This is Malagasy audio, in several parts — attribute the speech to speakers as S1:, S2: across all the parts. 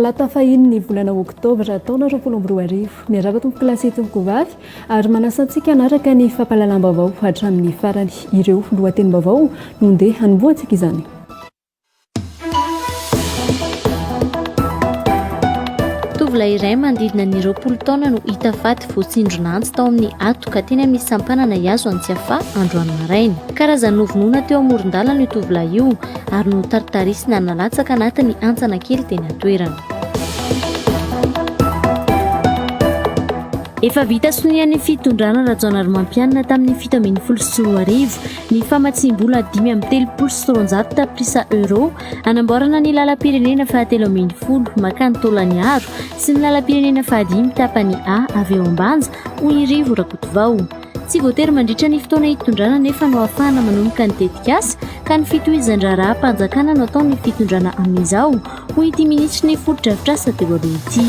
S1: talata fahiny ny volana oktobra taona 2020 miaraka tompo kilasy tompovavy ary manasantsika anaraka ny fampahalalam-baovao hatramin'ny farany ireo lohatenim-baovao no ndeha hanomboantsika izany.
S2: Tovolahy iray manodidina ny 20 taona no hita faty voatsindronantsy tao amin'ny atoka teny amin'ny sampanana Iazo Antsiafa androany maraina. Karazany novonoina teo amoron-dalana io tovolahy io ary no taritarisina nalatsaka anatin'ny antsana kely teny an-toerana. Efa vita sonian'ny fitondrana Rajaonaromampianina tamin'ny 714 ny famatsim-bola 5,300 tapitrisa euro anamboarana ny lalam-pirenena fahatelo ambin'ny folo makany Taolaniaro sy ny lalam-pirenena fahadimy tapany A avy eo ambanja hoy Rivo Rakotovao. Tsy voatery mandritra ny fotoana hitondrana nefa no ahafahana manomboka ny tetikasa ka ny fitohizan-draharaha mpanjakana no atao ny fitondrana amin'izao hoy ity ministry ny foto-drafitrasa teo aloha ity.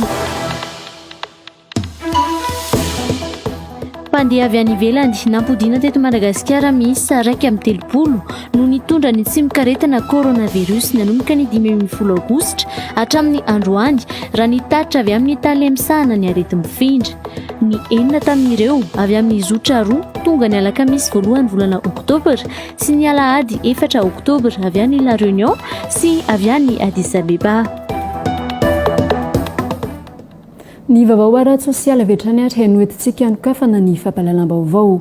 S2: Mpandeha avy any ivelany nampodiana teto Madagasikara miisa 130 no nitondra ny tsimikaretina coronavirus nanomboka ny 10 aogositra hatramin'ny androany raha nitatitra avy amin'ny tany lemsahana ny areti-mifindra. Ny 9 tamin'ireo avy amin'ny zotra roa tonga ny alakamisy voalohany volana oktobra sy ny alahady 4 oktobra avy any La Réunion sy avy any Addis Abeba.
S1: Ny vaovao ara-tsosialy avy hatrany ary hanoetintsika anokafana ny fampahalalam-baovao.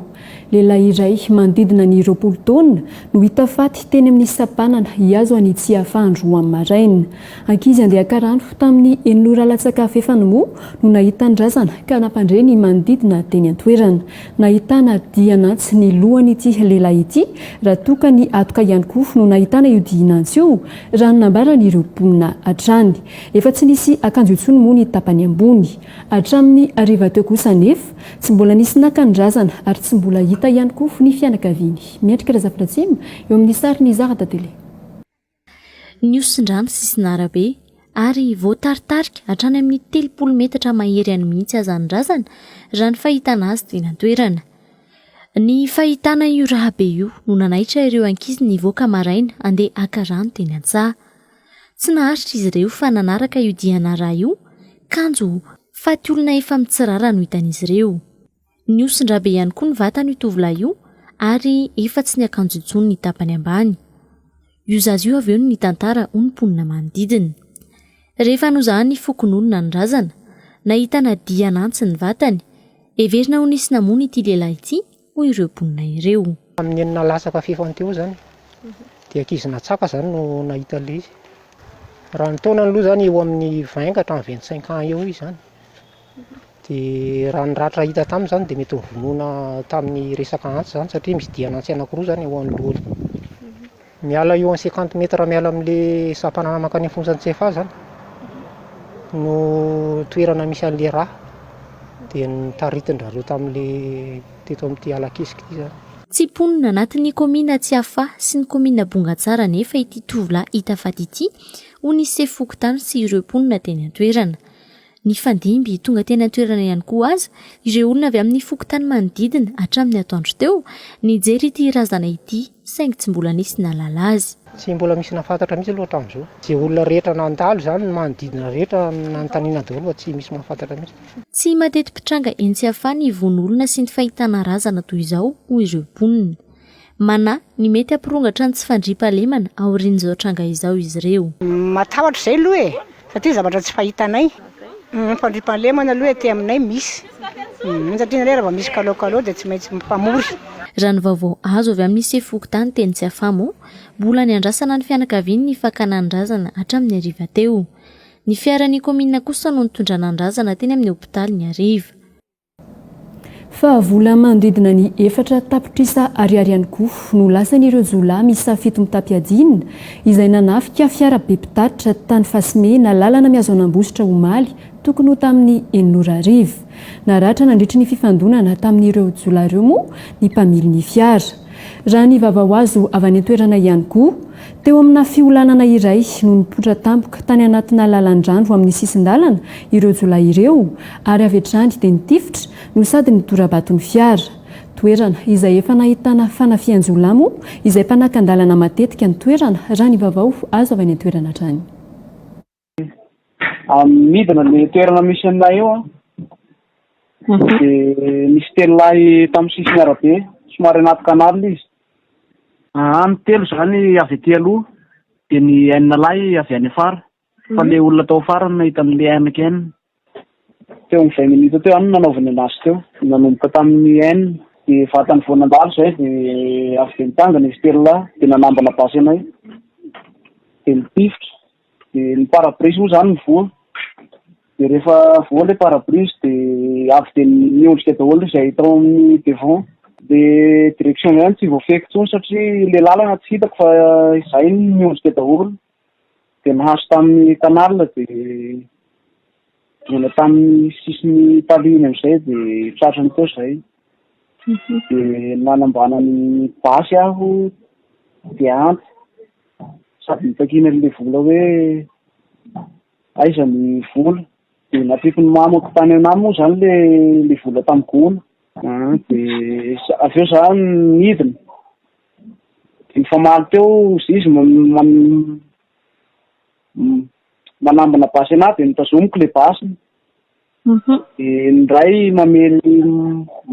S1: Lehilahy iray manodidina ny 20 taona no hita faty teny amin'ny sampanana Iazo Antsiafa androany maraina. Ankizy andeha karano tamin'ny enora latsakafo efa nomo no nahita ny razana ka nampandre ny manodidina teny an-toerana. Nahitana dianantsy ny lohan'ity lehilahy ity raha toka ny atoka ihany koa no nahitana io dianantsy io raha nambaran'ireo mponina hatrany. Efa tsy nisy akanjo intsony moa ny tapany ambony. Hatramin'ny ariva teo kosa nefa tsy mbola nisy nakan-drazana ary tsy mbola hita ihany koa ny fianakaviany. Miendrika Razafinatsimo eo amin'ny sary ny Zara Tantele.
S2: Niosin-drano sisinarabe ary voataritarika hatrany amin'ny 30 metatra mahery any mihitsy aza ny razana raha ny fahitana azy teny an-toerana. Ny fahitana io rahabe io no nanaitra ireo ankizy nivoaka maraina andeha haka rano teny an-tsaha. Tsy naharitra izy ireo fa nanaraka io diana raha io kanjo faty olona efa mitsirara no hitan'izy ireo. Niosin-drabe ihany koa ny vatany io tovolahy io ary efa tsy niakanjo intsony ny tapany ambany. Io zazy io avy eo ny tantara ho ny mponina manodidina. Rehefa nozahany fokon'olona ny razana, nahitana dianantsy ny vatany, everina ho nisy namony ity lehilahy ity hoy ireo mponina ireo.
S3: Amin'ny enina lasaka fefany teo zany dia ankizy natsaka zany no nahita le izy. Raha ny taonany aloha zany eo amin'ny 20 hatramin'ny 25 ans eo izy zany. Dia raha ny ratra hita taminy zany dia mety vonoina tamin'ny resaka antsy zany satria misy dianantsy anankiroa zany eo anoloany. Miala eo amin'ny 50 metra miala amin'ilay sampanana mankany Fonjantsefa zany no toerana misy an'ilay raha dia nitaritin-drareo tamin'ilay teto amin'ity Alakisika ity zany.
S2: Tsy mponina anatin'ny komina Tsiafa sy ny komina Bongatsara nefa ity tovolahy hita faty ity ho nisy fokotany sy ireo mponina teny an-toerana. Ny fandimby tonga teny an-toerana ihany koa aza ireo olona avy amin'ny fokotany manodidina hatramin'ny atoandro teo nijery ity razana ity saingy tsy mbola nisy nalala azy.
S3: Tsy mbola misy nafantatra mihitsy aloha hatramin'izao. Izay olona rehetra nandalo zany manodidina rehetra nanontaniana daholo tsy misy mahafantatra mihitsy.
S2: Tsy mateti-pitranga Antsiafa ny von'olona sy ny fahitana razana toy izao hoy ireo mponina. Mana ny mety ampirongatra ny tsy fandriam-pahalemana aorian'izao tranga izao izy ireo.
S4: Matahotra izay aloha satria zavatra tsy fahitanay. Fandriam-pahalemana aloha ety aminay misy. Satria rehefa misy kalao dia tsy maintsy mimpamory.
S2: Raha ny vaovao azo avy amin'ny sefokotany teny Tsiafa moa, mbola ny andrasana ny fianakaviany ny fakana ny razana hatramin'ny ariva teo. Ny fiaran'ny komina kosa no nitondra nanrazana teny amin'ny hopitaly ny Ariva.
S1: Fa vola manodidina ny 4 tapitrisa ariary ihany koa no lasan'ireo jolahy miisa 7 mitapy-adinina izay nanafika fiara be mpitatitra tany Fasimena lalana Miazonambositra Omaly tokony ho tamin'ny 900 arivo. Naratra nandritry ny fifandonana tamin'ireo jolahy ireo moa ny mpamily ny fiara. Raha ny vavahoazo avy any an-toerana ihany koa, teo amina fiolanana iray no nipotra tampoka tany anatina lalan-drano amin'ny sisin-dalana ireo jolahy ireo ary avy hatrany dia nitifitra no sady nidora-bato ny fiara. Toerana izay efa nahitana fanafian-jolahy moa izay mpanakan-dalana matetika ny toerana raha ny vavao azo avy any an-toerana hatrany.
S5: Midina ny toerana misy aminay eo dia misy telo lahy tamin'ny sisiny arabe somary anaty kanalina izy. Ny telo izany avy aty aloha dia ny enina lahy avy any afara fa le olona tao afara no nahita an'le anank'enina. Teo amin'izay minitra teo any nanaovany anazy teo nanomboka tamin'ny enina dia vatany voanandalo izay dia avy dia nitangana izy telo lahy dia nanambana basy anay dia nitifitra dia ny parabrisy moa izany mivoa dia rehefa voa ilay parabrisy dia avy dia miondrika daholo izay tao amin'ny devant dia direction ihany tsy voafeky intsony satria ilay lalana tsy hitako fa izay miondrika daholo dia nahazo tamin'ny kanalina dia mbola tamin'ny sisiny taliny amin'izay dia tratrany teo izay dia nanambana ny basy aho dia anty sady nitakina ilay vola hoe aiza ny vola dia natriko ny mamako tany anay moa izany le vola tamin'ny gona. Dia avy eo izany nidina dia mifamaly teo izy manambana basy anahy dia nitazomiko ilay basiny. Dia ny ray mamely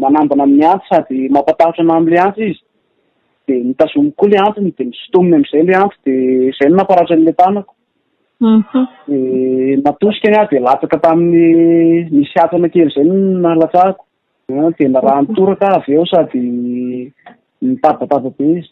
S5: manambana amin'ny anty sady mampatahotra ana amin'ilay anty izy dia nitazomiko koa ilay antiny dia nisotominy amin'izay ilay anty dia izay no naparatra an'ilay tanako. Natosika ny aho dia latsaka tamin'ny misy atana kely izay no nalatsahako dia naraha nitoraka avy eo sady nitabataba be izy.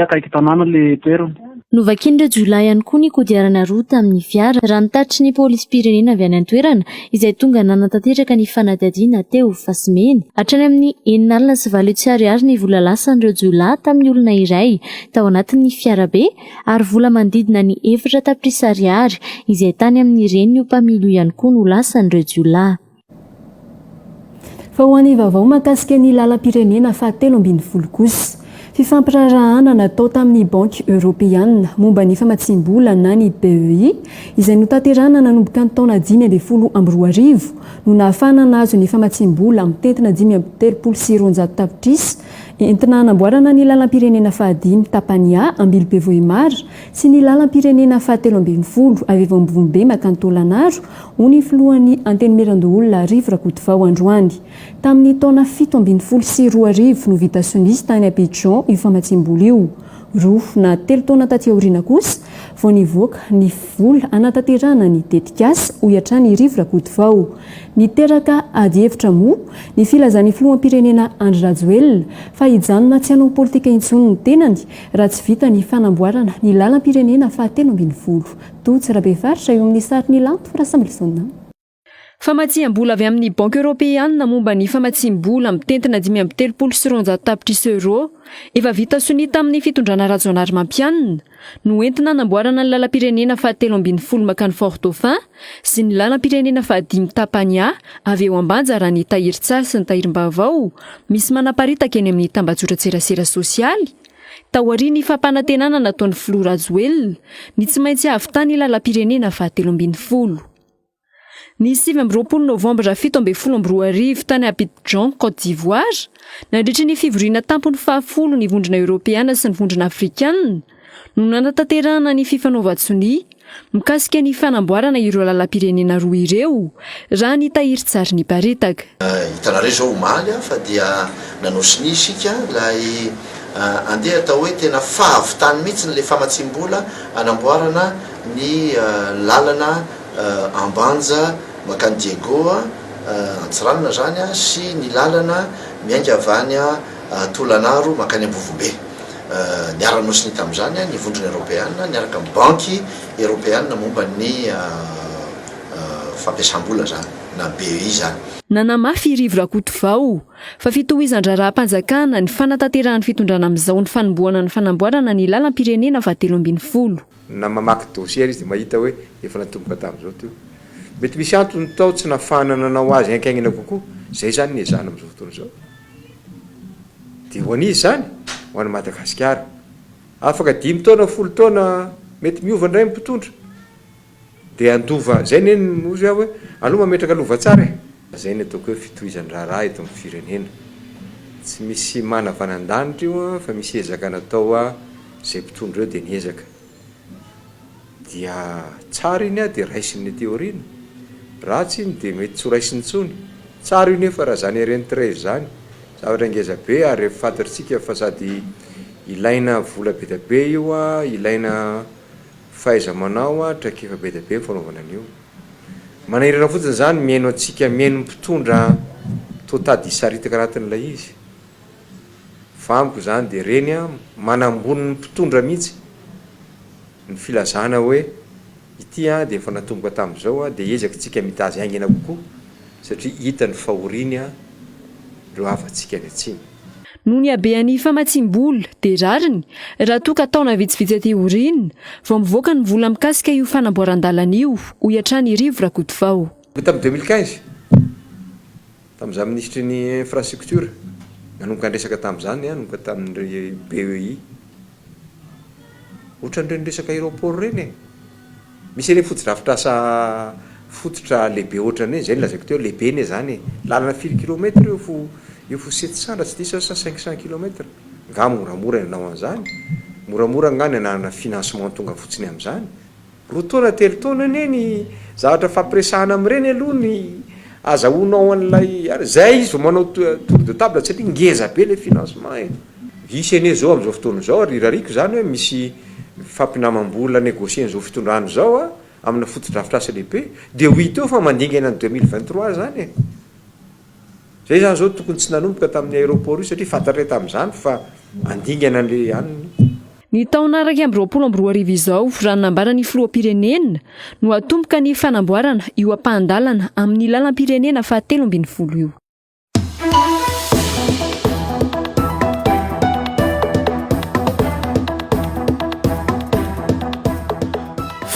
S5: Akaiky tanàna le toerana.
S2: Novakian'ireo jolahy ihany koa ny kodiarana roa tamin'ny fiara raha nitatry ny pôlisy-pirenena avy any an-toerana izay tonga nanantanteraka ny fanadihadiana teo Fasimena. Hatrany amin'ny 9,9 ariary ny vola lasan'ireo jolahy tamin'ny olona iray tao anatin'ny fiara be ary vola mandidina ny 4 tapitrisa ariary izay tany amin'ny reniny mpamilo ihany koa no lasan'ireo jolahy.
S1: Fa ho an'ny vaovao mahakasika ny lalam-pirenena fahatelo ambin'ny folo kosa. Fifampirarahana natao tamin'ny banky Européenne momba ny famatsim-bola na ny BEI izay notanterahana nanomboka ny taona 2012 no nahafahana nahazo ny famatsim-bola amin'ny tentina 5,3 tapitrisa entina hanamboarana ny lalam-pirenena fahadimy Tapania Ambilobe-Vohimar sy ny lalam-pirenena fahatelo ambin'ny folo avy Vombe Makantolanaro ho ny filohan'ny Antenimierandoholona Rivo Rakotovao Androany. Tamin'ny taona 7,2 no vita sonisy tany Abidjan io famatsim-bola io. Roa na 3 taona taty aoriana kosa vao nivoaka ny vola anatanterahana ny tetikasa ho iatrany Rivo Rakotovao. Niteraka ady hevitra moa ny filazan'ny filoham-pirenena Andry Rajoelina fa hijanona tsy hanao politika intsony ny tenany raha tsy vita ny fanamboarana ny lalam-pirenena fahatelo ambin'ny folo. Totsy Rabefaritra eo amin'ny sary ny lanto farasambilisona. Famatsim-bola avy amin'ny Banque Européenne momba ny famatsim-bola mitentina 5,3 tapitrisa euro efa vita soni tamin'ny fitondrana rajonary mampianina no entina namboarana ny lalam-pirenena fahatelo ambin'ny folo makany Fort Dauphin sy ny lalam-pirenena fahadimy Tapania avy eo ambanja raha ny tahirin-tsary sy ny tahirim-baovao misy manaparitaka eny amin'ny tambajotran-tserasera sosialy. Taorian'ny fampanantenana nataon'ny filoha Rajoelina ny tsy maintsy avy tany lalam-pirenena fahatelo ambin'ny folo. Ny 7 novambra 2012 tany Abidjan, Côte d'Ivoire, nandritry ny fivoriana tampony fahafolo ny vondrona Europeana sy ny vondrona Afrikanina no nanatanterahana ny fifanaovan-tsony mikasika ny fanamboarana ireo lalam-pirenena roa ireo raha ny tahirin-tsary ny paritaka.
S6: Hitanareo zao omaly fa dia nanao sini isika ilay andeha atao hoe tena fahavitany mihitsy le famatsim-bola anamboarana ny lalana ambanja makany Diego Antsiranana zany sy ny lalana miainga avy any Tolanaro makany Ambovombe. niara-nosiny tamin'izany ny vondrona eropeana niaraka amin'ny banky eropeana momba ny fampiasam-bola zany na BEI zany.
S1: Nanamafy Rivo Rakotovao fa fitohizan-draharaha-mpanjakana ny fanatanterahany fitondrana amin'izao ny fanombohana ny fanamboarana ny lalam-pirenena fahatelo ambin'ny folo.
S7: Na mamaky dossier izy dia mahita hoe efa natomboka tamin'izao teo. Mety misy antony tao tsy nafahana nanao azy hainkaingina kokoa, zay zany ny ezahana amin'izao fotoana izao. Dia ho an'izy zany ho an'i Madagasikara afaka 5 taona 10 taona mety miova indray mpitondra dia andova zay neny ozy aho hoe aloha mametraka lova tsara zay ny ataoko hoe fitohizan-draharaha eto amin'ny firenena. Tsy misy manavanan-danitra io fa misy ezaka natao zay mpitondra eo dia niezaka dia tsara iny dia raisiny teoriana, ratsy iny dia mety tsy raisiny tsony. Tsara iny fa raha zany rentré zany zavatra ngeza be ary rehefa fantatritsika fa sady ilaina vola be da be io ilaina fahaiza-manao traikefa be da be ny fanaovana an'io. Manahirana fotsiny zany miaino atsika miaino mpitondra totady isaritaka anatin'ilay izy. Famiko zany dia reny manambony ny mpitondra mihitsy ny filazana hoe ity dia efa natomboka tamin'izao dia ezaka tsika mitazy aingina kokoa satria hita ny fahoriany ireo havantsika ny atsiny.
S1: Noho ny habean'ny famatsim-bola dia rariny raha toa ka taona vitsivitsy aty aoriana vao mivoaka ny vola mikasika io fanamboaran-dalana io ho iatrany Rivo Rakotovao.
S7: Tamin'ny 2015 tamin'izany ministry ny infrastructure nanomboka andresaka tamin'izany nanomboka tamin'ny BEI ohatran'ireny resaka aéroport reny misy reny fotodrafitrasa fototra lehibe ohatran'ireny zay lazaiko teo lehibe ne zany lalana 4 kilometra eo fo 700 tsy diso sa 500 kilometra nga moramora nanao an'izany moramora ngany anana financement tonga fotsiny amin'izany 2 taona 3 taona neny zavatra fampiresahana amin'ireny aloha ny azahoanao an'ilay zay izy vao manao tour de table satria ngeza be le financement visy ane zao amin'izao fotoana izao ary rariko zany hoe misy fampinamam-bola négocier n'izao fitondrano zao amina fotodrafitrasa lehibe dia ho hita eo fa mandingana ny 2023 zany zay zany zao tokony tsy nanomboka tamin'ny aéroport io satria fantatra tamin'izany fa andingana an'le aniny.
S1: Ny taona araka amby 2024 izao raha nambarany filoham-pirenena no atomboka ny fanamboarana io ampahandalana amin'ny lalam-pirenena fahatelo ambin'ny folo io.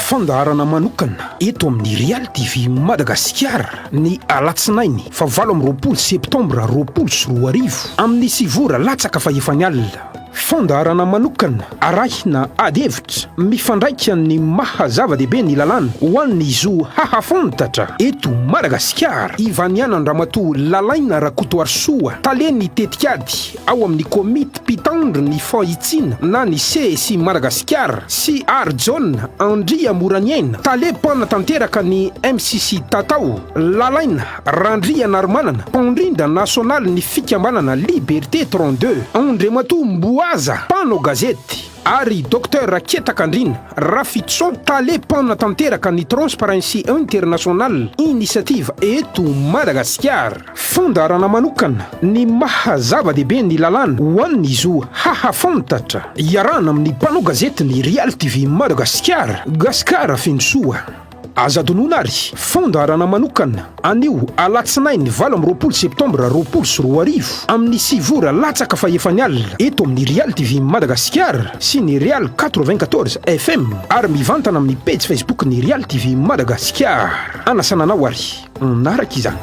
S8: Fandaharana manokana eto amin'ny Real TV Madagasikara ny alatsinainy fa 20 septambra 2024 amin'ny sivora latsaka fa efany alina. Fandaharana manokana arahina adevitra mifandraika ny mahazava-dehibe ny lalàna ho an'ny izo hahafantatra eto Madagasikara ivaniana Andramatoa Lalaina Rakotoarisoa taleny tetikady ao amin'ny komity mpitandro ny fahitsina na ny CSI Madagasikara sy Arjon Andria Moraniaina tale mpanatanteraka ny MCC Tatao Lalaina Randria Narmanana mpandrindra nasionaly ny fikambanana Liberté 32 Andriamatoa Pano gazety ary Dr Raketakandrina Rafitson tale mpanatanteraka ny Transparency International Initiative eto Madagasikara. Fandaharana manokana ny mahazava-dehibe ny lalàna ho an'ny izo hahafantatra iarana amin'ny Pano gazety ny Real TV Madagasikara Gaskara Fensoa. Azadononary fandaharana manokana anio alatsinainy 20 septambra 2024 amin'ny sivora latsaka fa efany alina eto amin'ny Real TV Madagasikara sy ny Real 94 FM ary mivantana amin'ny page Facebook ny Real TV Madagasikara. Anasananao ary naraka izany.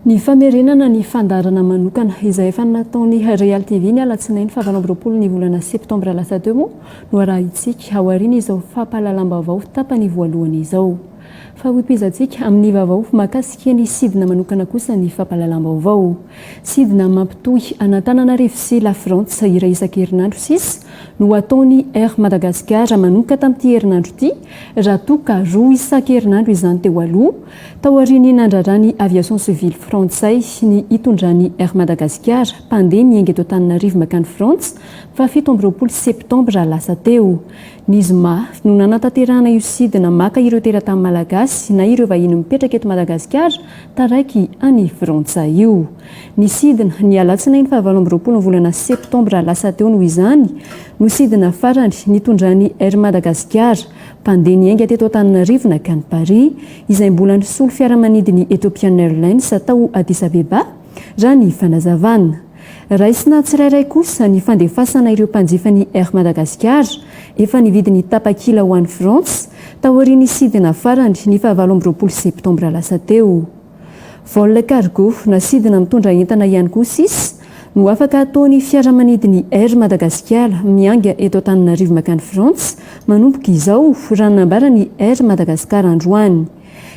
S1: Ny famerenana ny fandaharana manokana izay efa nataony Real TV ny alatsinainy 20 ny volana septambra lasa teo moa no arahintsika ao aoriana izao fampahalalam-baovao tapany voalohany izao. Fa hoipizantsika amin'ny vaovao mahakasika ny sidina manokana kosa ny fampahalalam-baovao. Sidina mampitohy Antananarivo sy La Frantsa iray isan-kerinandro 6 no ataony Air Madagascar manomboka tamin'ity herinandro ity raha toa ka roa isan-kerinandro izany teo aloha tao aoriany nandrarany aviation civile frantsay ny hitondrany Air Madagascar mpandeha niainga eto Antananarivo makany Frantsa fa 17 septambra lasa teo. Nizma no nanatanterahana io sidina maka ireo teratany malagasy na ireo vahiny mipetraka eto Madagasikara taraiky any Frantsa io. Nisidina ny alatsinainy 27 volana septambra lasa teo noho izany no sidina farany nitondrany Air Madagasikara mpandeha niainga teto Antananarivo nakany Paris izay mbola nisolo fiaramanidiny Ethiopian Airlines tao Addis Abeba raha ny fanazavana. Raisina tsirairay kosa ny fandefasana ireo mpanjifany Air Madagasikara efa nividiny tapakila ho an'ny France taorian'ny sidina farany ny 27 septambra lasa teo. Vol cargo nasidina mitondra entana ihany koa 6 no afaka ataony fiaramanidiny Air Madagasikara mianga eto Antananarivo makany France manomboka izao raha nambarany Air Madagasikara androany.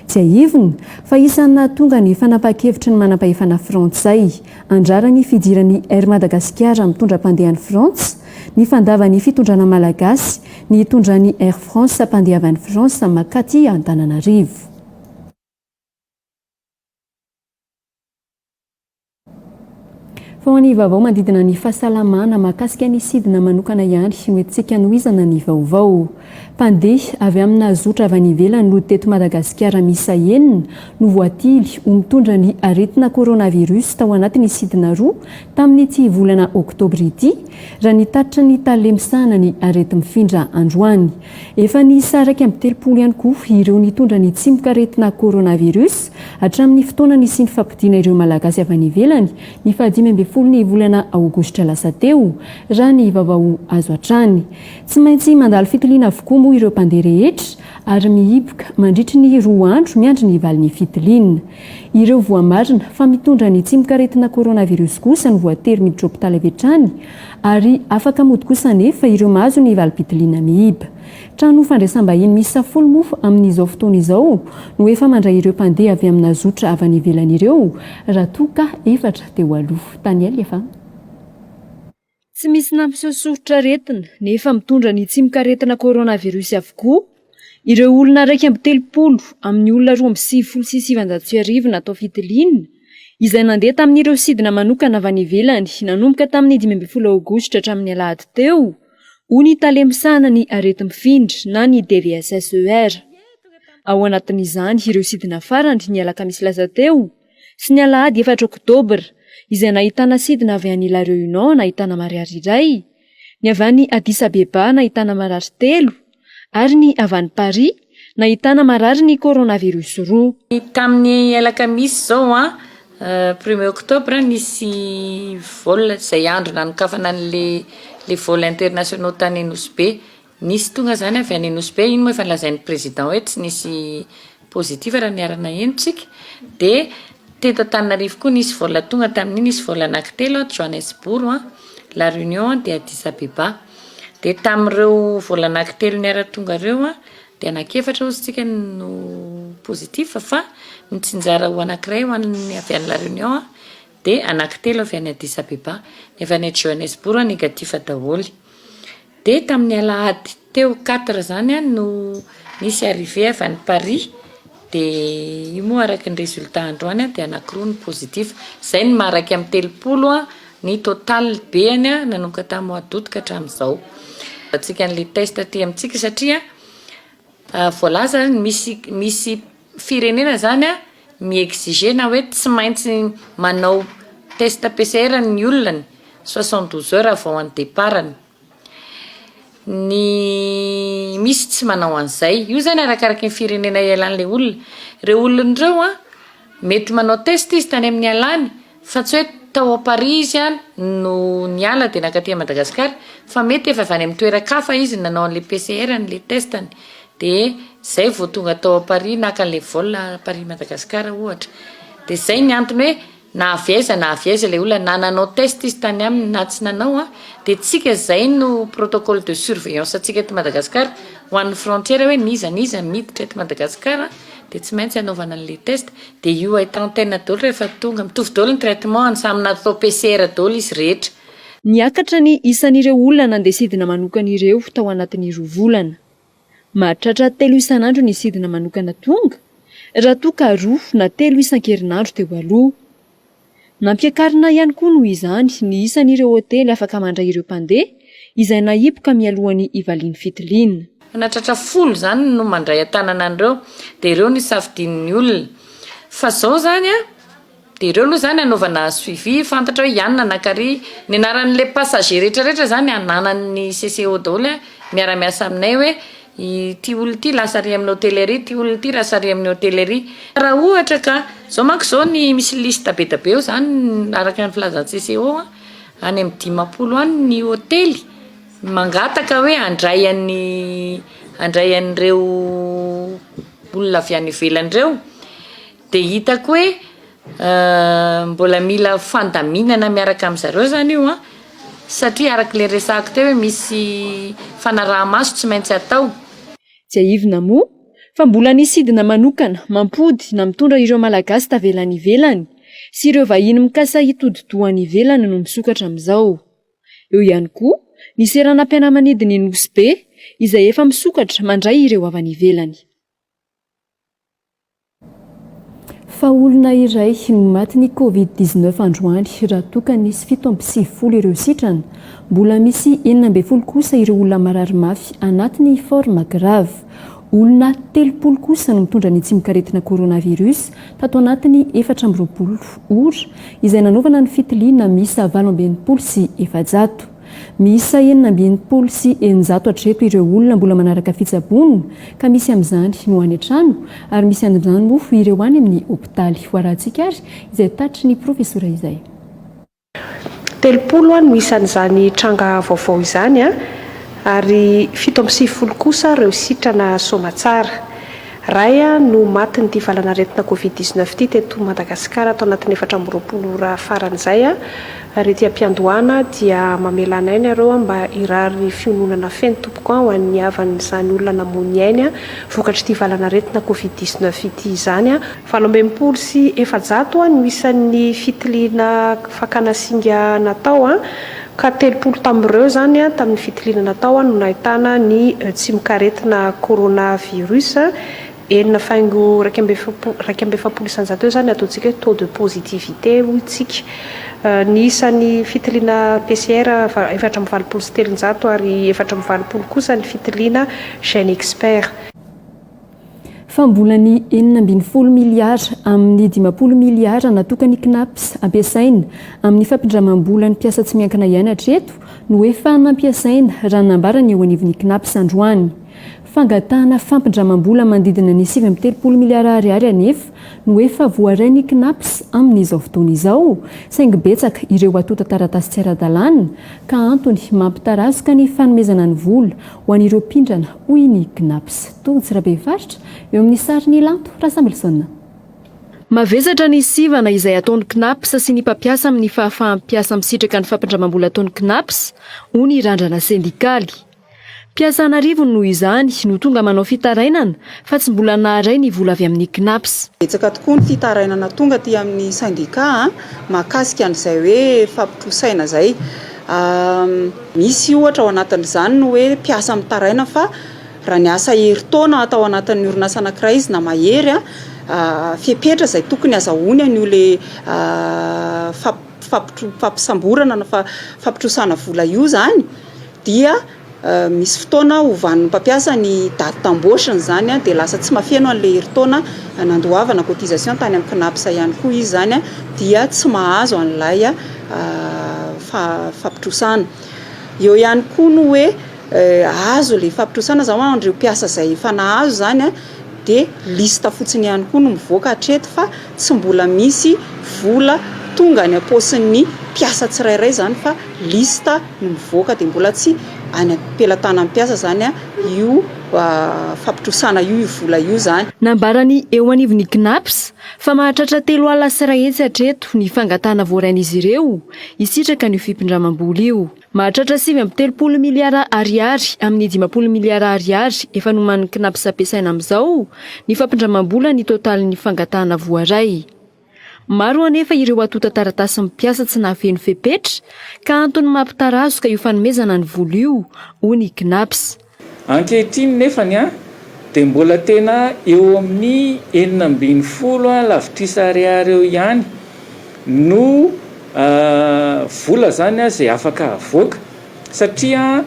S1: Tsy aivina fa isany tonga ny fanapa-kevitry ny manam-pahefana frantsay andrarany fidirany Air Madagasikara mitondra mpandehan'ny France, ny fandavany fitondrana malagasy, ny hitondrany Air France mpandehavan'ny France makatỳ Antananarivo. Fa ny vaovao mandidina ny fahasalamana mahakasika ny sidina manokana ihany hoentsika noizana ny vaovao. Mpandeha avy amina zotra avy any ivelany no teto Madagasikara miisa 9 no voatily ho mitondra ny aretina coronavirus tao anatin'ny sidina 2 tamin'ity volana oktobra ity raha nitatitra ny talemsana ny arety mifindra androany. Efa ny saraka amby 30 ihany koa ireo nitondra ny tsimoka aretina coronavirus hatramin'ny fotoana nisy ny fampidiana ireo malagasy avy any ivelany ny 15 ny volana aogositra lasa teo raha ny vaovao azo hatrany. Tsy maintsy mandalo fitiliana avokoa moa ireo mpandeha rehetra ary mihiboka mandritry ny 2 andro miandry ny valin'ny fitiliana. Ireo voamarina fa mitondra ny tsimoka aretina coronavirus kosa ny voatery miditra hopitaly avy hatrany ary afaka mody kosa nefa ireo mahazo ny valim-pitiliana mihiba. Trano fandraisam-bahiny misy 10 mofo amin'izao fotoana izao no efa mandray ireo mpandeha avy amina zotra avy any ivelany ireo raha toa efatra teo aloha. Taniel efa
S9: tsy misy nampisosotra aretina nefa mitondra ny tsimoka aretina coronavirus avokoa ireo olona 130 amin'ny olona 2,790 natao fitiliana izay nandeha tamin'ireo sidina manokana avy any ivelany nanomboka tamin'ny 15 aogositra hatramin'ny alahady teo ho ny talemsana ny arety mifindra na ny DVSSER. Ao anatin'izany ireo sidina farany ny alakamisy lasa teo sy ny alahady 4 oktobra izay nahitana sidina avy any La Réunion nahitana marary iray, ny avy any Addis Abeba nahitana marary 3 ary ny avy any Paris nahitana marary ny coronavirus 2.
S10: Tamin'ny alakamisy zao 1er oktobra nisy vol zay andro nanokafana le vol internationaux tany Anosy nisy tonga zany avy any Anosy Be iny moa efa nalazain'ny président hoe tsy nisy positif raha niarana entsika de teto Antananarivo koa nisy vol tonga tamin'iny nisy vol anankitelo Johannesburg, La Réunion de Addis Abeba. De tamin'ireo vol anankitelo niara tonga reo de anakefatra ozy tsika no positif fa mitsinjara ho anankiray ho an'ny avy any La Réunion de anankitelo avy any Addis Abeba, nefa ny Johannesburg négatif daholo. De tamin'ny alahady teo 4 zany no nisy arrivé avy any Paris de io moa araky ny résultat androany de anankiroa ny positif zay ny maharaky amin'ny 30 ny total beany nanomboka tamin'ny mois d'août ka hatramin'izao. Atsika an'le test aty amintsika satria voalaza misy firenena zany mi-exiger na hoe tsy maintsy manao test PCR ny olona 72 heures avant ny départany. Ny misy tsy manao an'izay io zany arakaraky ny firenena ialan'le olona. Reo olona reo mety manao test izy tany amin'ny alany fa tsy hoe tao a Paris izy no niala de nakaty Madagasikara fa mety efa avy any amin'ny toerakafa izy nanao an'le PCR n'le testany de zay vao tonga tao a Paris naka an'le vol Paris Madagasikara ohatra. De zay ny antony hoe na aviaiza le olona na nanao test izy tany aminy na tsy nanao de tsika zay no protocole de surveillance atsika eto Madagasikara ho an'ny frontière hoe niza miditra eto Madagasikara de tsy maintsy anaovana an'le test de io trentaine daholo rehefa tonga mitovy daholo ny traitement samy natao PCR daholo izy rehetra.
S9: Niakatra ny isan'ireo olona nandeha sidina manokana ireo tao anatin'ny 2 volana. Mahatratra 3 isan'andro ny sidina manokana tonga raha toa ka 2 na 3 isan-kerinandro teo aloha. Nampiakarina ihany koa noho izany ny isan'ireo hôtely afaka mandray ireo mpandeha izay nahiboka mialohan'ny ivalian'ny fitiliana.
S10: natratra folo zany no mandray atanana an'ireo dia ireo ny safidinin'ny olona fa zao zany a dia ireo aloha zany anaovana suivi fantatra hoe ianona nakary ny anaran'le passager rehetrarehetra zany ananan'ny CCO daholo miara-miasa aminay hoe ty olona ty lasary amin'ny hôtellerie ty olona ty lasary amin'ny hôtellerie raha ohatra ka zao manko zao ny misy lista be da be eo zany araka ny filazan'ny CCO any amin'ny 10 any ny hôtely mangataka hoe andray an'ireo olona avy any ivelan'ireo dia hitako hoe mbola mila fandaminana miaraka amin'zareo zany io satria araka le resahako teo hoe misy fanaraha-maso tsy maintsy atao
S9: Jaivina moa fa mbola nisidina manokana mampody na mitondra ireo malagasy tavelany ivelany sy ireo vahiny mikasa hitodi-doany ivelany no misokatra amin'izao. Eo ihany koa ny seranam-piaramanidiny Nosy Be izay efa misokatra mandray ireo avy any ivelany.
S1: Fa olona iray no maty ny Covid-19 androany raha toka nisy 770 ireo sitrana, mbola misy 12 kosa ireo olona marary mafy anatin'ny forme grave. Olona 30 kosa no mitondra ny tsimikaretina coronavirus tato anatin'ny 420 ora izay nanaovana ny fitiliana misa 720 sy 700. Misa 720 sy 900 hatreto ireo olona mbola manaraka fitsabonina ka misy amin'izany no any an-trano ary misy amin'izany moa ireo any amin'ny hôpitaly. Hoarantsika ary izay tatry ny profesora izay.
S11: 30 no isan'izany tranga vaovao izany ary 770 kosa ireo sitrana somatsara. Raya no maty ny valana aretina Covid-19 ty teto Madagasikara atao anatin'ny 420 ora faran'izay ary ety am-piandohana dia mamela anainy ireo mba irary fiononana feno tompoko ho an'ny havan'izany olona namony ainy vokatry ty valana aretina Covid-19 ity izany 720 sy 700 no isan'ny fitiliana fakana singa natao ka 30 tamin'ireo zany tamin'ny fitiliana natao no nahitana ny tsimikaretina coronavirus enina faingo 170 isanjato eo zany ataontsika hoe taux de positivité hoy tsika. Ny isan'ny fitiliana PCR 420 sy 300 ary 420 kosa ny fitiliana Gene Expert.
S1: Fa mbola ny 9 miliara amin'ny 10 miliara natokany CNAPS ampiasaina amin'ny fampindramam-bola ny mpiasa tsy miankina ihany hatreto no efa nampiasaina raha nambarany eo anivon'ny CNAPS androany. Fangatahana fampindramam-bola mandidina ny 730 miliara ariary anefa no efa voarainy CNAPS amin'izao fotoana izao saingy betsaka ireo atota taratasy tsy ara-dalàna ka antony mampitarazoka ny fanomezana ny vola ho an'ireo pindrana hoy ny CNAPS. Tsirabefaritra eo amin'ny sary ny Lanto Rasamilson.
S9: Mavesatra ny sivana izay ataon'ny CNAPS sy ny mpampiasa amin'ny fahafahampiasa misitraka ny fampindramam-bola ataon'ny CNAPS ho ny randrana sendikaly. Mpiasa Anarivo noho izany no tonga manao fitarainana fa tsy mbola naharay ny vola avy amin'ny CNAPS.
S12: Betsaka tokoa ny fitarainana tonga ty amin'ny syndika mahakasika an'izay hoe fampitrosaina zay. Misy ohatra ao anatin'izany no hoe mpiasa mitaraina fa raha ny asa herintaona atao anatin'ny orinasa anankiray izy na mahery fepetra izay tokony azahoany an'io le fampisamborana na fampitrosana vola io zany dia misy fotoana hovan'ny mpampiasa ny daty d'embauche zany dia lasa tsy mafeno an'le herintaona nandoavana cotisation tany amin'ny CNAPS ihany koa izy zany dia tsy mahazo an'ilay fampitrosana. Eo ihany koa no hoe azo le fampitrosana zao andreo mpiasa izay efa nahazo zany dia lista fotsiny ihany koa no mivoaka hatreto fa tsy mbola misy vola tonga ny aposin'ny mpiasa tsirairay zany fa lista no mivoaka dia mbola tsy any am-pelatana mpiasa zany io fampitrosana io vola io zany.
S9: Nambarany eo anivon'ny CNAPS fa mahatratra 3 alina sy 100 hetsy hatreto ny fangatahana voarain'izy ireo isitraka ny fimpindramam-bola io. Mahatratra 730 miliara ariary amin'ny 10 miliara ariary efa noman'ny CNAPS ampiasaina amin'izao ny fampindramam-bola ny totalin'ny fangatahana voaray. Maro anefa ireo atota taratasy mpiasa tsy nahafeno fepetra ka antony mampitarazoka io fanomezana ny vola io hoy ny CNAPS.
S13: Ankehitriny nefany dia mbola tena eo amin'ny 920 lavitrisa ariary eo ihany no vola zany izay afaka avoaka satria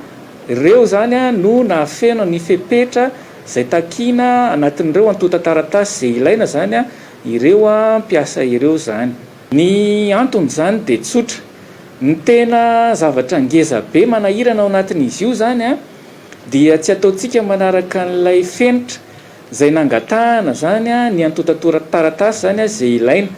S13: ireo zany a no nahafeno ny fepetra zay takina anatin'ireo antota taratasy zay ilaina zany a ireo a mpiasa ireo zany. Ny antony zany de tsotra, ny tena zavatra ngeza be manahirana ao anatin'izy io zany a dia tsy ataontsika manaraka n'ilay fenitra zay nangatahana zany a ny antota taratasy zany a zay ilaina.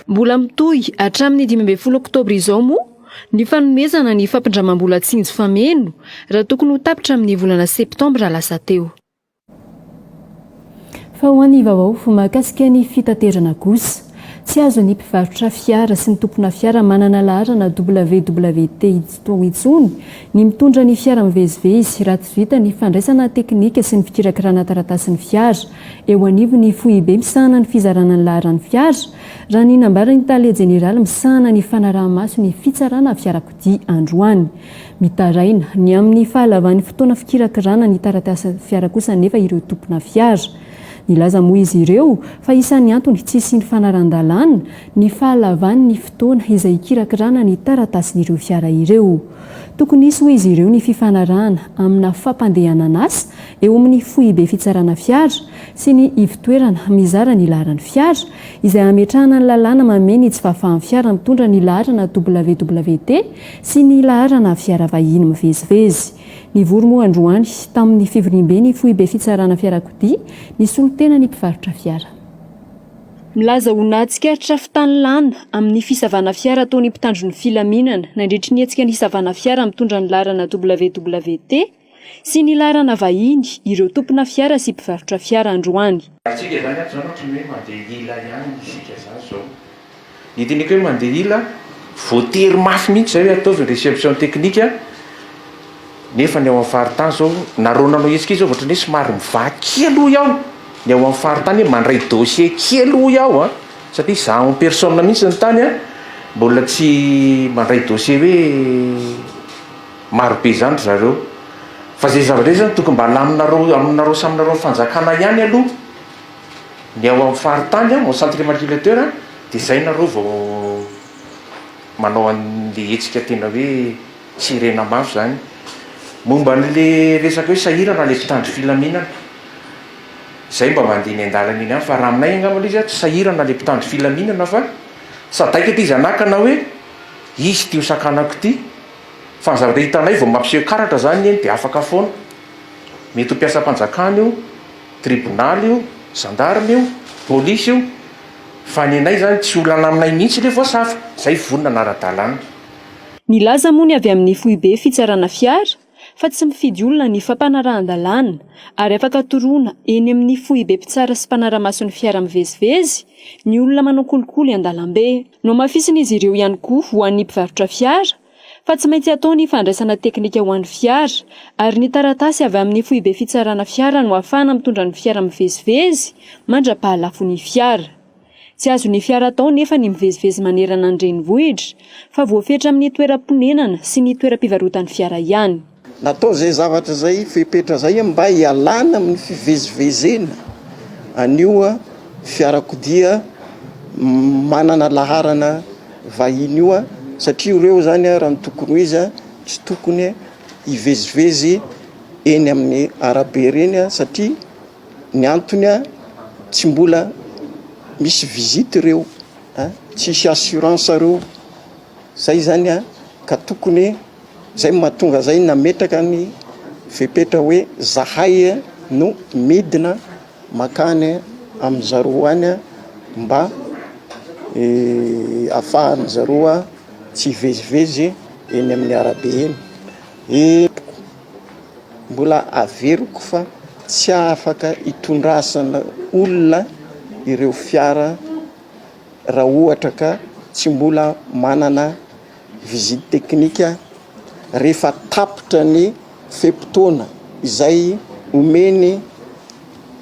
S9: Mbola mitohy hatramin'ny 15 oktobra izao moa ny fanomezana ny fampindramam-bola tsinjo fameno raha tokony ho tapitra amin'ny volana septambra lasa teo.
S1: Fa ho an'ny vaovao mahakasika ny fitaterana kosa, tsy azo ny mpivarotra fiara sy ny tompona fiara manana laharana WWT itsony ny mitondra ny fiara mivezivezy raha tsy vita ny fandraisana teknika sy ny fikirakirana taratasy ny fiara eo anivy ny FOIB misahana ny fizarana ny laharan'ny fiara raha ny nambarany Talia Jeneraly misahana ny fanaraha-maso ny fitsarana fiarakodia androany. Mitaraina ny amin'ny fahalavan'ny fotoana fikirakirana ny taratasy fiara kosa nefa ireo tompona fiara. Nilaza moa izy ireo fa isan'ny antony tsy sy ny fanaran-dalàna ny fahalavan'ny fotoana izay kirakirana ny taratasin'ireo fiara ireo. Tokony isy ho izy ireo ny fifanarahana amina fampandehanana asa eo amin'ny FOIB fitsarana fiara sy ny ivitoerana mizara ny laharan'ny fiara izay ametrahana ny lalàna mameno tsy fahafahan'ny fiara mitondra ny laharana WWT sy ny laharana fiara vahiny mivezivezy. Ny vory moa androany tamin'ny fivoriam-be ny FOIB fitsarana fiarakodia ny solotena ny mpivarotra fiara. Milaza ho nahatsikaritra fitany lana amin'ny fisavana fiara ataon'ny mpitandro ny filaminana nandritry ny hetsika ny hisavana fiara mitondra ny laharana WWT sy ny laharana vahiny ireo tompona fiara sy mpivarotra fiara androany.
S7: Atsika zany ato zany ohatra hoe mandeha ila ihany isika zany zao. Ny tinika hoe mandeha ila voatery mafy mihitsy zay hoe ataovy réception technique nefa ny ao amin'ny faritany zao naronanao hetsika izy zao ohatran'ny hoe somary mivaky aloha iaho ny ao amin'ny faritany mandray dossier kely iaho satria za en personne mihitsy ny tany mbola tsy mandray dossier hoe marobe zany zareo fa zay zavatra zany tokony mba aminareo saminareo fanjakana ihany aloha ny ao amin'ny faritany au centre matriculateur dia zay nareo vao manao an'le hetsika tena hoe tsy rena mafy zany. Momba n'le resaka hoe sahirana le mpitandro filaminana zay mba mandeha ny andalana iny fa raha aminay angamba izy tsy sahirana le mpitandro filaminana fa sadaika ty izy anakana hoe izy ty hosakanako ty fa ny zavatra hitanay vao mampiseho karatra zany eny dia afaka foana mety ho mpiasam-panjakana io, tribonaly io, gendarme io, polisy io fa ny anay zany tsy olana aminay mihitsy le voasafa zay vonona nara-dalàna.
S9: Nilaza moa ny avy amin'ny FOIB fitsarana fiara fa tsy mifidy olona ny fampanarahan-dalàna ary afaka toroana eny amin'ny FOIB mpitsara sy mpanara-maso ny fiara mivezivezy ny olona manao kolikoly an-dalambe. No mafisina izy ireo ihany koa ho an'ny mpivarotra fiara fa tsy maintsy atao ny fandraisana teknika ho an'ny fiara ary ny taratasy avy amin'ny FOIB fitsarana fiara no ahafahana mitondra ny fiara mivezivezy mandra-pahalafo ny fiara. Tsy azo ny fiara atao nefa ny mivezivezy manerana ny renivohitra fa voafetra amin'ny toeram-ponenana sy ny toeram-pivarotany fiara ihany.
S14: Natao zay zavatra zay fepetra zay mba hialana amin'ny fivezivezena anio fiarakodia manana laharana vahiny io satria ireo zany raha ny tokony izy tsy tokony hivezivezy eny amin'ny arabe reny satria ny antony tsy mbola misy visite ireo tsisy assurance ireo zay zany ka tokony zay mahatonga zay nametraka ny fepetra hoe zahay no midina makany amin'ny zareo any mba afahany zareo tsy vezivezy eny amin'ny arabe eny. Mbola averiko fa tsy afaka hitondrasana olona ireo fiara raha ohatra ka tsy mbola manana visite technique rehefa tapitra ny fempotoana izay omeny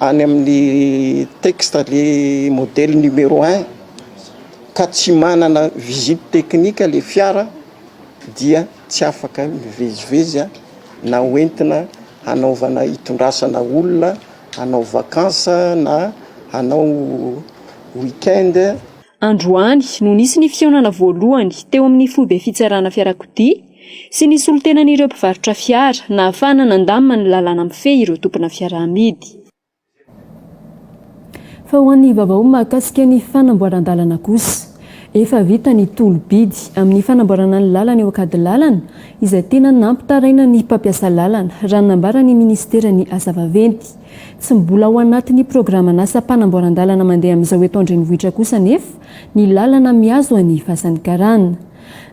S14: any amin'ny texte le modèle numéro 1 ka tsy manana visite technique le fiara dia tsy afaka mivezivezy na hoentina hanaovana hitondrasana olona hanao vakansa na hanao weekend.
S9: Androany no nisy ny fionana voalohany teo amin'ny FOIB fitsarana fiarakodia sy ny solotenan'ireo mpivarotra fiara na ahafahana nandamina ny lalàna mifehy ireo tompona fiara amidy.
S1: Fa ho an'ny vaovao mahakasika ny fanamboaran-dalana kosa, efa vita ny tolo-bidy amin'ny fanamboarana ny lalana eo akady lalana izay tena nampitaraina ny mpampiasa lalana raha nambara ny ministeran'ny asa vaventy. Tsy mbola ao anatin'ny programana asa mpanamboaran-dalana mandeha amin'izao eto andrenivohitra kosa nefa ny lalana miazo any Fasan'ny Karana.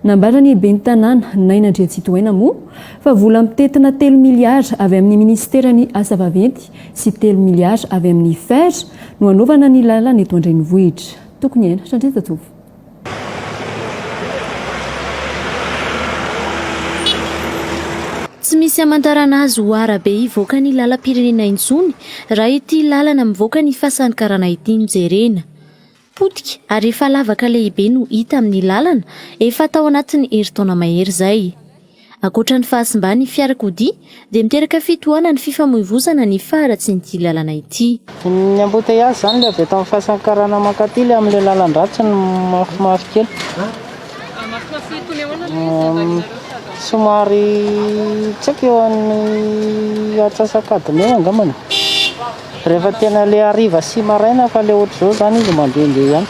S1: Nambara ny ben'ny tanàna Nainandriatsitohaina moa fa vola mitetina 3 miliara avy amin'ny ministeran'ny asa vaventy sy 3 miliara avy amin'ny FER no anaovana ny lalana eto andrenivohitra. Tokony aina Trandretatsova.
S2: Tsy misy amantarana azy ho arabe hivoaka ny lalam-pirenena intsony raha ity lalana mivoaka ny Fasan'ny Karana ity mijerena. Potika ary efa lavaka lehibe no hita amin'ny lalana efa tao anatin'ny herintaona mahery izay. Ankoatra ny fahasimbany fiarakodia dia miteraka fitohanana ny fifamoivoizana ny faratsy n'ity lalana ity.
S15: Ny embouteillage zany ilay avy eto amin'ny Fasan'ny Karana mankaty ilay amin'ilay lalan-dratsy ny mafimafy kely. Somary tsy haiko eo amin'ny atsasakadiny eo angambany. Rehefa tena le hariva sy maraina fa le ohatr'izao zany izy mandehandeha ihany.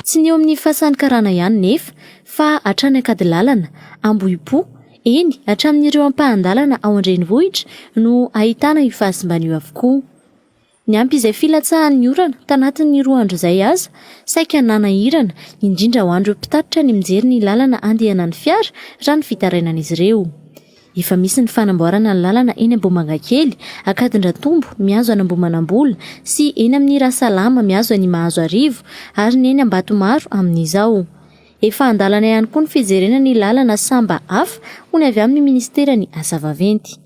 S2: Tsy ny eo amin'ny Fasan'ny Karana ihany nefa fa hatrany akady lalana, Ambohipo, eny hatramin'ireo ampahan-dalana ao andrenivohitra no ahitana io fahasimbany io avokoa. Ny ampy izay filatsahan'ny orana tanatin'ny 2 andro izay aza saika nanahirana indrindra ho andro mpitatitra ny mijery ny lalana andehanan'ny fiara raha ny fitarainan'izy ireo. Efa misy ny fanamboarana ny lalana eny Ambohimangankely, Akadindratombo miazo any Ambohimanambola sy eny amin'ny Rasalama miazo any Mahazo Arivo ary ny eny Ambatomaro amin'izao. Efa andalana ihany koa ny fijerena ny lalana samba hafa hony avy amin'ny ministeran'ny asa vaventy.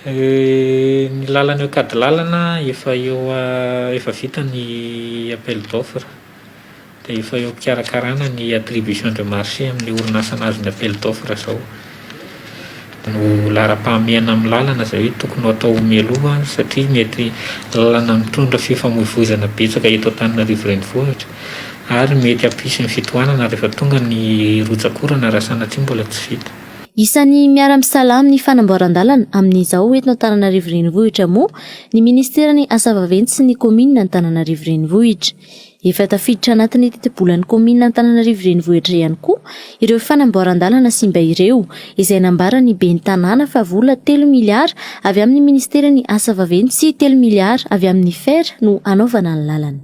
S13: Ny lalana eo akady lalana efa vita ny appel d'offre dia efa eo pikarakarana ny attribution de marché amin'ny orinasa nazo ny appel d'offre zao. No lara-pahamehana amin'ny lalana izay hoe tokony atao mialoha satria mety lalana mitondra fifamoivoizana betsaka eto Antananarivo renivohitra ary mety hampisy ny fitohanana rehefa tonga ny rotsakorana raha sanatria mbola tsy vita.
S2: Isan'ny miara-misalama ny fanamboaran-dalana amin'izao eto Antananarivo renivohitra moa ny ministeran'ny asa vaventy sy ny kominina Antananarivo renivohitra. Efa tafiditra anatin'ny tetibolan'ny kominina Antananarivo renivohitra ihany koa ireo fanamboaran-dalana simba ireo izay nambara ny ben'ny tanàna fa vola 3 miliara avy amin'ny ministeran'ny asa vaventy sy 3 miliara avy amin'ny FER no anaovana ny lalana.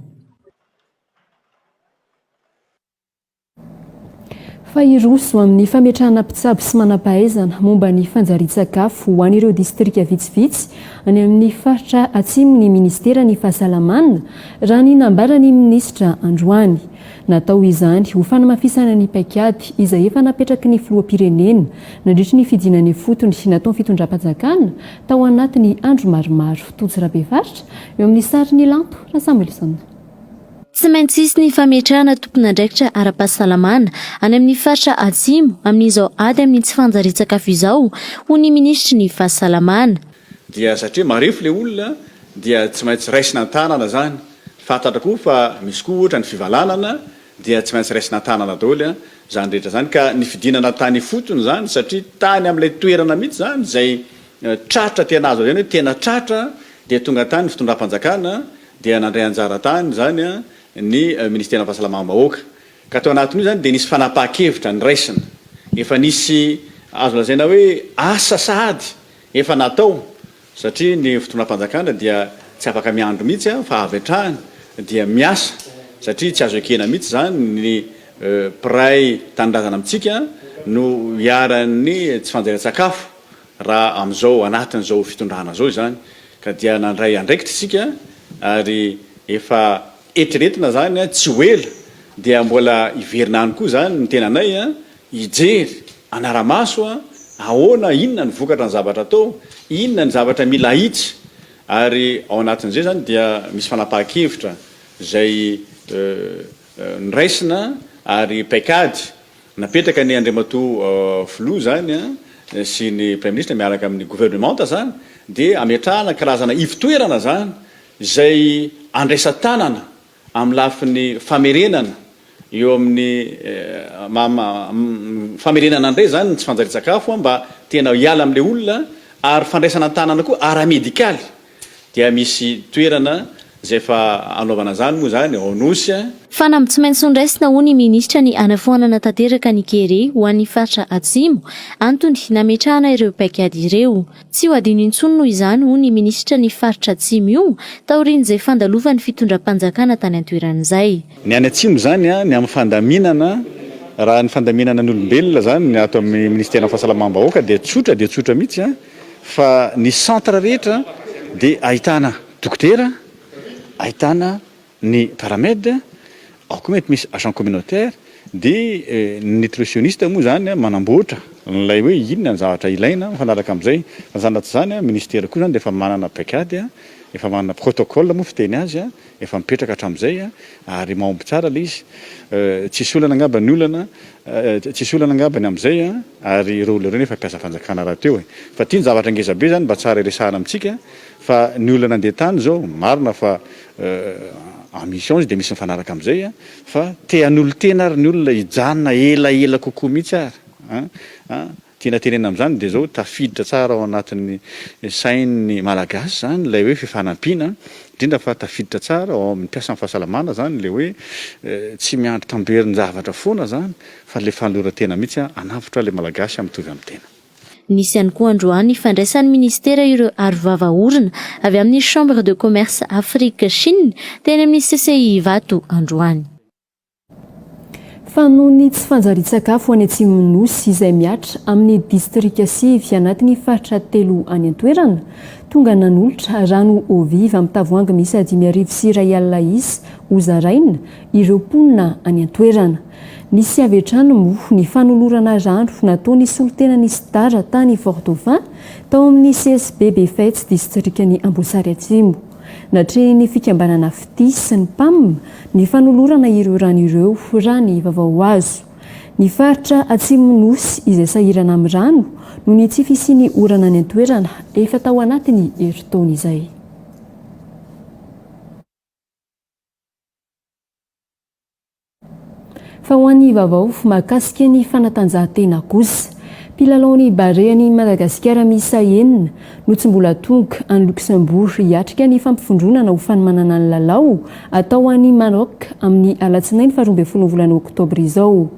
S1: Fa iroso amin'ny fametrahana mpitsabo sy manam-pahaizana momba ny fanjarian-tsakafo ho an'ireo distrika vitsivitsy any amin'ny faritra atsimon'ny ministeran'ny fahasalamana raha ny nambarany minisitra androany. Natao izany ho fanamafisana ny paikady izay efa napetraky ny filoham-pirenena nandritra ny fidinany fotony natao fitondram-panjakana tao anatin'ny andro maromaro. Tojo Rabefaritra eo amin'ny sarin'ny Lanto raha Samuelson.
S2: Tsy maintsy isy ny fametrahana tompon'andraikitra ara-pahasalamana any amin'ny faritra atsimo amin'izao ady amin'ny tsy fanjarian-tsakafo izao ho ny ministry ny fahasalamana.
S16: Dia satria marefo le olona dia tsy maintsy raisina tanana zany. Fantatra koa fa misy koa ohatra ny fivalanana dia tsy maintsy raisina tanana daholo zany rehetra zany ka ny fidinana tany fotony zany satria tany amin'ilay toerana mihitsy zany izay tratra tena azo zany hoe tena tratra dia tonga tany ny fitondram-panjakana dia nandray anjara tany zany ny ministeran'ny fahasalamana-bahoaka. Ka tao anatin'io zany dia nisy fanapahan-kevitra ny raisina. Efa nisy azo lazaina hoe asa sahady efa natao satria ny fitondram-panjakana dia tsy afaka miandro mihitsy fa avy hatrany dia miasa satria tsy azo ekena mihitsy zany ny piray tanindrazana amintsika no hiaran'ny tsy fanjarian-tsakafo raha amin'izao anatin'izao fitondrana zao zany. Ka dia nandray andraikitra isika ary efa etreretina zany tsy ho ela dia mbola iverina any koa zany ny tenanay hijery anaramaso ahoana inona ny vokatra ny zavatra atao, inona ny zavatra mila hitsy ary ao anatin'izay zany dia misy fanapahan-kevitra izay niraisina ary paikady napetraka ny Andriamatoa Filoha zany sy ny Premier Ministre miaraka amin'ny gouvernemanta zany dia ametrahana karazana ivitoerana zany izay andraisa-tanana amin'ny lafin'ny famerenana eo amin'ny famerenana andray zany tsy fanjari-tsakafo mba tena hiala am'le olona ary fandraisana tanana koa ara-medikaly dia misy toerana zay efa anaovana zany moa zany anosy
S2: fanampy tsy maintsy ndraisina ho ny minisitra ny anafoanana tanteraka ny kere ho an'ny faritra atsimo antony nametrahana ireo paikady ireo tsy ho adino intsony noho izany ho ny minisitra ny faritra atsimo io taorian'izay fandalovan'ny fitondram-panjakana tany antoeran'izay
S16: ny any atsimo zany ny amin'ny fandaminana raha ny fandaminana ny olombelona zany ny ato amin'ny ministerna fahasalamam-bahoaka dia tsotra mihitsy fa ny centre rehetra dia ahitana dokotera ahitana ny paramède ao koa mety misy agent communautaire dia nutritionniste moa zany manamboatra nilay hoe inona ny zavatra ilaina mifanaraka amin'izay fazanaty zany ministera koa zany dia efa manana paikady efa manana protocole moa fiteny azy efa mipetraka hatramin'izay ary mahomby tsara le izy tsisy olana angamba ny olana tsisy olana angamba ny amin'izay ary ireo olona ireo efa mpiasa fanjakana raha teo fa tia ny zavatra ngezabe zany mba tsara iresahana amintsika fa ny olana andeha tany zao marina fa en mission izy dia misy mifanaraka amin'izay fa tean'olo tena ary ny olona hijanona ela kokoa mihitsy ary tiana tenena amin'izany dia zao tafiditra tsara ao anatin'ny sain'ny malagasy zany ilay hoe fifanampiana indrindra fa tafiditra tsara ao amin'ny mpiasan'ny fahasalamana zany le hoe tsy miandry tamberin'ny zavatra foana zany fa le fanolora-tena mihitsy anavitra le malagasy mitovy amin'ny tena
S2: nisy ihany koa androany fandraisan'ny ministera ireo arovava orina avy amin'ny chambre de commerce Afrique Chine teny amin'ny CCI Vato androany
S1: fa noho ny tsy fanjari-tsakafo any Atsimonosy izay miatra amin'ny distrika sivy anatin'ny faritra telo any an-toerana tonga nanolotra rano oviva amin'ny tavoahangy misy 5,000 sirail isy hozaraina ireo mponina any an-toerana nisy avy hatrany moa ny fanolorana rano nataony solotena ny Sidara tany Fort-Dauphin tao amin'ny CSB Befets distrikany Amboasary Atsimo natrehy ny fikambanana FITI sy ny PAM ny fanolorana ireo rano ireo raha ny vaovao azo ny faritra Atsimonosy izay sahirana amin'ny rano no ny tsy fisiany orana any an-toerana efa tao anatiny herintaona izay fa ho an'ny vaovao mahakasika ny fanatanjahantena kosa mpilalao barean'i Madagasikara miisa 9 no tsy mbola tonga any Luxembourg hiatrika ny fampifondronana ho fanomanana ny lalao atao any Maroc amin'ny alatsinainy 12 volana oktobra izao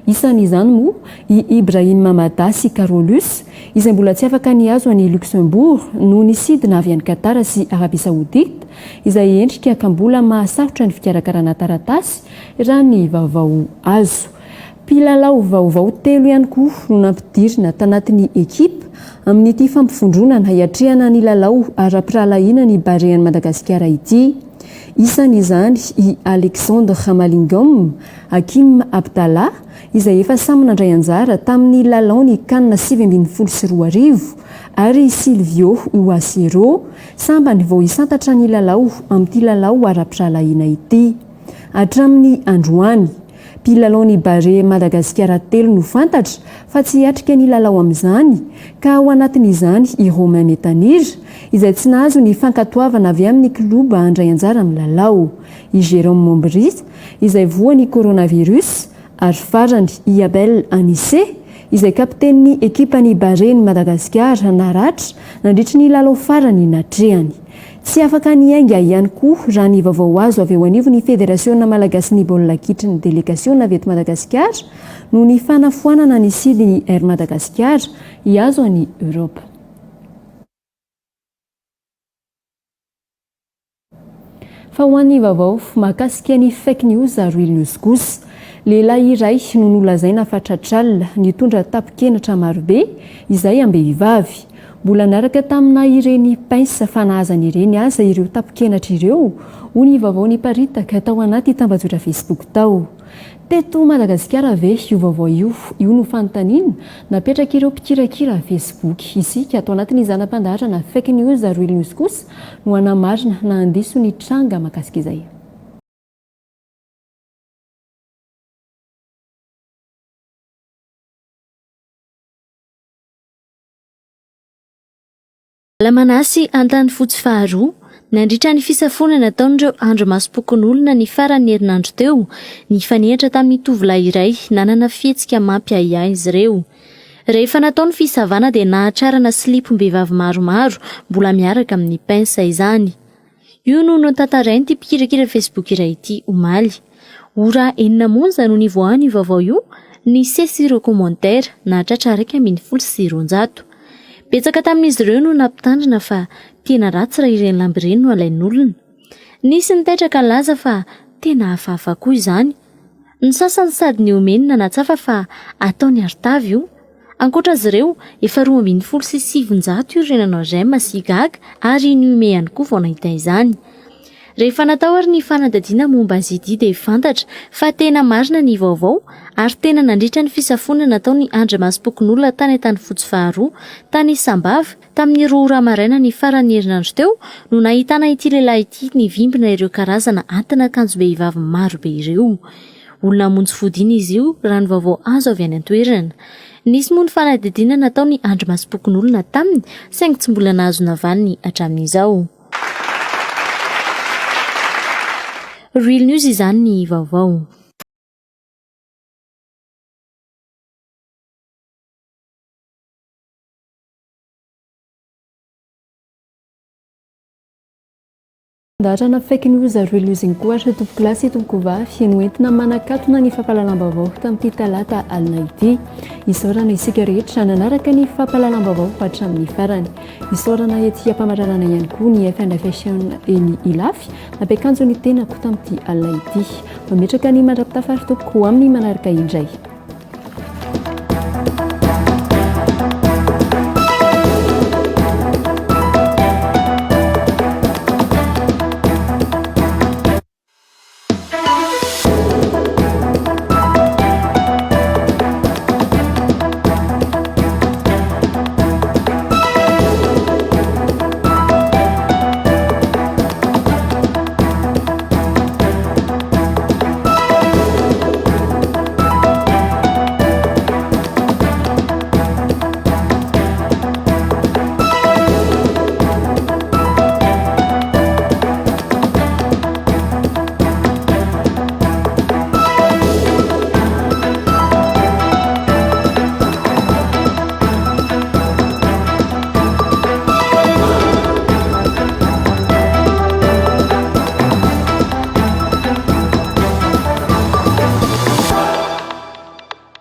S1: isan'izany moa i Ibrahim Mamada sy Carolus izay mbola tsy afaka niazo any Luxembourg no nisidina avy any Qatar sy Arabie Saoudite izay endrika ka mbola mahasarotra ny fikarakarana taratasy raha ny vaovao azo mpilalao vaovao telo ihany koa no nampidirina tanatin'ny ekipa amin'ity fampifondronana hiatrehana ny lalao ara-piralahiana ny barean'i Madagasikara ity isan'izany i Alexandre Ramalingam, Hakim Abdallah izay efa samy nandray anjara tamin'ny lalao ny CAN 2024 ary Silvio Uasero sambany vao hisantatra ny lalao amin'ity lalao ara-piralahiana ity hatramin'ny androany mpilalao ny bare Madagasikara telo no fantatra fa tsy hiatrika ny lalao amin'izany ka ao anatin'izany i Romain Metanir izay tsy nahazo ny fankatoavana avy amin'ny kluba handray anjara amin'ny lalao i Jérôme Mombris izay voan'ny coronavirus ary farany i Abel Anissé izay kapten'ny ekipany bare ny Madagasikara naratra nandritra ny lalao farany natrehany tsy afaka niainga ihany koa raha ny vaovao azo avy eo anivon'ny Fédération Malagasy ny baolina kitra ny délégation avy eto Madagasikara no ny fanafoanana ny sidiny Air Madagasikara hiazo any Europe. Fa ho an'ny vaovao mahakasika ny fake news ary real news kosa lehilahy iray no nolazaina fa tratralina nitondra tapikenatra marobe izay ambehivavy mbola naraka tamina ireny pince fanahazana ireny aza ireo tapikenatra ireo ho ny vaovao niparitaka tao anaty tambazotra Facebook tao teto Madagasikara ve io vaovao io no fanontaniana napetraka ireo mpikirakira Facebook isika atao anatin'ny zanam-pandaharana fake news ary real news kosa no anamarina na andiso ny tranga mahakasika izay.
S2: Lamanasy antany fotsy faharoa nandritra ny fisafonana nataon'ireo andro masom-pokon'olona ny farany herinandro teo ny fanehitra tamin'ny tovolahy iray nanana fihetsika mampiahiahy izy ireo. Rehefa nataony fisavana dia nahatrarana silipom-behivavy maromaro mbola miaraka amin'ny pensa izany. Io no notantarainy ity mpikirakira Facebook iray ity omaly. Ora 9 monja no nivoahany io vaovao io, ny sesy ireo commentaire nahatratra 1,700. Betsaka tamin'izy ireo no nampitandrina fa tena ratsy raha ireny lamby ireny no alain'olona. Nisy nitetraka laza fa tena hafahafa koa izany. Ny sasany sady ny omenina natsafa fa ataony artavy io. Ankoatra azy ireo, efa 2,700 io renanao rema sy gaga ary ny ome ihany koa vao nahita izany. Rehefa natao ary ny fanadadiana momba azy ity dia fantatra fa tena marina ny vaovao ary tena nandritra ny fisafonana nataony Andry Masimpokon'olona tany tany fotsy faharoa tany Sambava tamin'ny 2 maraina ny farany herinandro teo no nahitana ity lehilahy ity ny vimbina ireo karazana antina akanjom-behivavy maro be ireo. Olona monjy fodina izy io raha ny vaovao azo avy any an-toerana. Nisy moa ny fanadadiana nataony Andry Masimpokon'olona taminy saingy tsy mbola nahazo navaliny hatramin'izao. Real News izany ny vaovao.
S1: Datrana fake news Real News koa tompo klasy tompo vavy noentina manakatona ny fampahalalam-baovao tamin'ity talata alina ity. Isaorana isika rehetra nanaraka ny fampahalalam-baovao hatramin'ny farany. Isaorana ety ampamararana ihany koa ny FNFSN eny Ilafy nampiakanjo ny tenako tamin'ity alina ity. Mametraka ny mandrapitafary toko amin'ny manaraka indray.